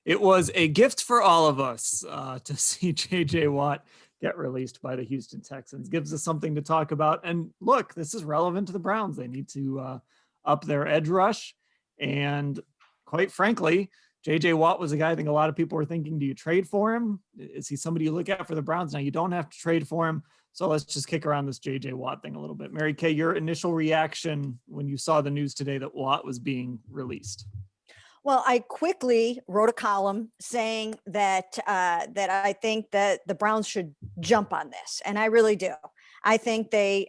It was a gift for all of us to see J.J. Watt get released by the Houston Texans. Gives us something to talk about. And look, this is relevant to the Browns. They need to up their edge rush. And quite frankly, J.J. Watt was a guy I think a lot of people were thinking, do you trade for him? Is he somebody you look at for the Browns? Now, you don't have to trade for him. So let's just kick around this J.J. Watt thing a little bit. Mary Kay, your initial reaction when you saw the news today that Watt was being released? Well, I quickly wrote a column saying that that I think that the Browns should jump on this, and I really do. I think they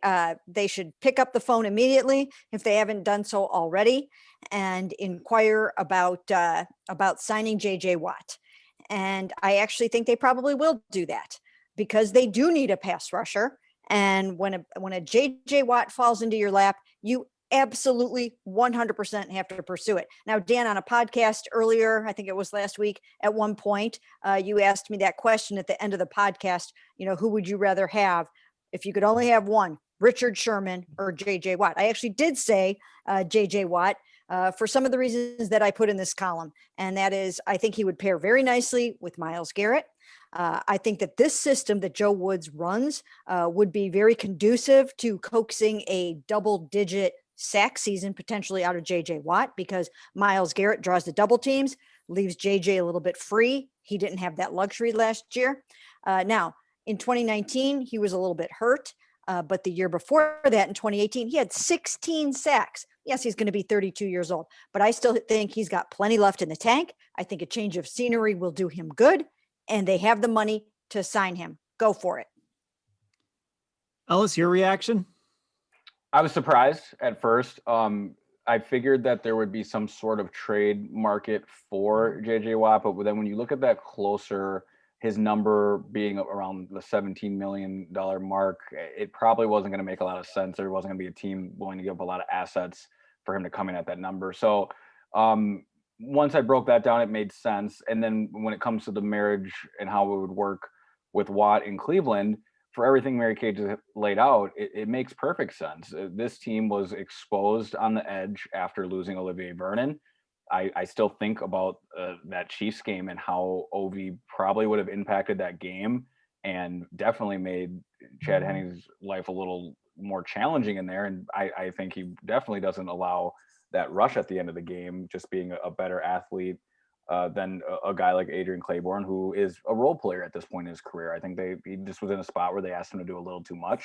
should pick up the phone immediately if they haven't done so already, and inquire about signing J.J. Watt. And I actually think they probably will do that because they do need a pass rusher. And when a J.J. Watt falls into your lap, you absolutely 100% have to pursue it. Now, Dan, on a podcast earlier, I think it was last week, at one point, you asked me that question at the end of the podcast, who would you rather have if you could only have one, Richard Sherman or JJ Watt? I actually did say JJ Watt for some of the reasons that I put in this column. And that is, I think he would pair very nicely with Myles Garrett. I think that this system that Joe Woods runs would be very conducive to coaxing a double-digit sack season potentially out of JJ Watt, because Myles Garrett draws the double teams, leaves JJ a little bit free. He didn't have that luxury last year. Now, in 2019, he was a little bit hurt, but the year before that, in 2018, he had 16 sacks. Yes, he's going to be 32 years old, but I still think he's got plenty left in the tank. I think a change of scenery will do him good, and they have the money to sign him. Go for it. Ellis, your reaction? I was surprised at first. I figured that there would be some sort of trade market for JJ Watt, but then when you look at that closer, his number being around the $17 million mark, it probably wasn't going to make a lot of sense. There wasn't going to be a team willing to give up a lot of assets for him to come in at that number. So once I broke that down, it made sense. And then when it comes to the marriage and how it would work with Watt in Cleveland, for everything Mary Kay just laid out, it makes perfect sense. This team was exposed on the edge after losing Olivier Vernon. I still think about that Chiefs game and how Ovi probably would have impacted that game and definitely made Chad Henne's life a little more challenging in there. And I think he definitely doesn't allow that rush at the end of the game, just being a better athlete than a guy like Adrian Claiborne, who is a role player at this point in his career. I think he just was in a spot where they asked him to do a little too much.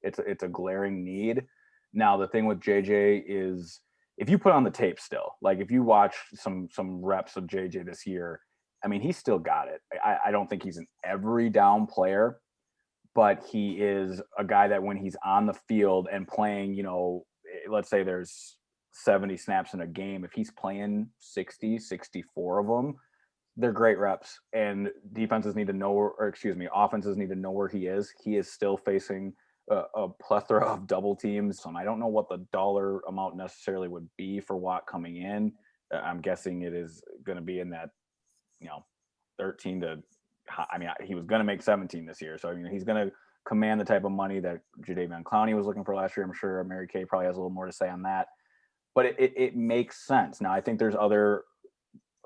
It's a glaring need. Now, the thing with JJ is, if you put on the tape still, like if you watch some reps of JJ this year, I mean, he's still got it. I don't think he's an every down player, but he is a guy that when he's on the field and playing, let's say there's 70 snaps in a game, if he's playing 60, 64 of them, they're great reps. And offenses need to know where he is. He is still facing a plethora of double teams. I don't know what the dollar amount necessarily would be for Watt coming in. I'm guessing it is going to be in that, 13 to, he was going to make 17 this year. So, he's going to command the type of money that Jadeveon Clowney was looking for last year. I'm sure Mary Kay probably has a little more to say on that. But it makes sense. Now, I think there's other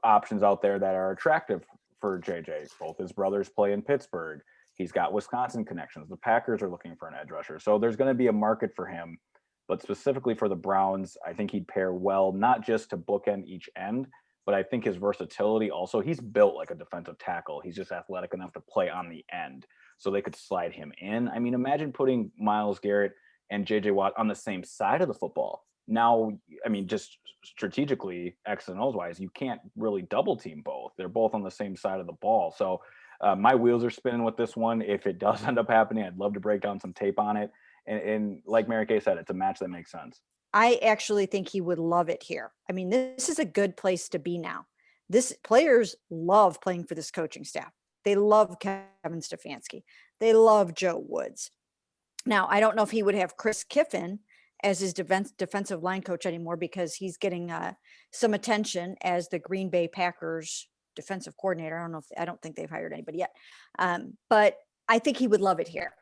options out there that are attractive for JJ. Both his brothers play in Pittsburgh. He's got Wisconsin connections. The Packers are looking for an edge rusher. So there's going to be a market for him. But specifically for the Browns, I think he'd pair well, not just to bookend each end, but I think his versatility also, he's built like a defensive tackle. He's just athletic enough to play on the end. So they could slide him in. Imagine putting Myles Garrett and JJ Watt on the same side of the football. Now, just strategically, X and O's wise, you can't really double team both. They're both on the same side of the ball. So my wheels are spinning with this one. If it does end up happening, I'd love to break down some tape on it. And like Mary Kay said, it's a match that makes sense. I actually think he would love it here. This is a good place to be now. Players love playing for this coaching staff. They love Kevin Stefanski. They love Joe Woods. Now, I don't know if he would have Chris Kiffin as his defensive line coach anymore, because he's getting some attention as the Green Bay Packers defensive coordinator. I don't think they've hired anybody yet. But I think he would love it here.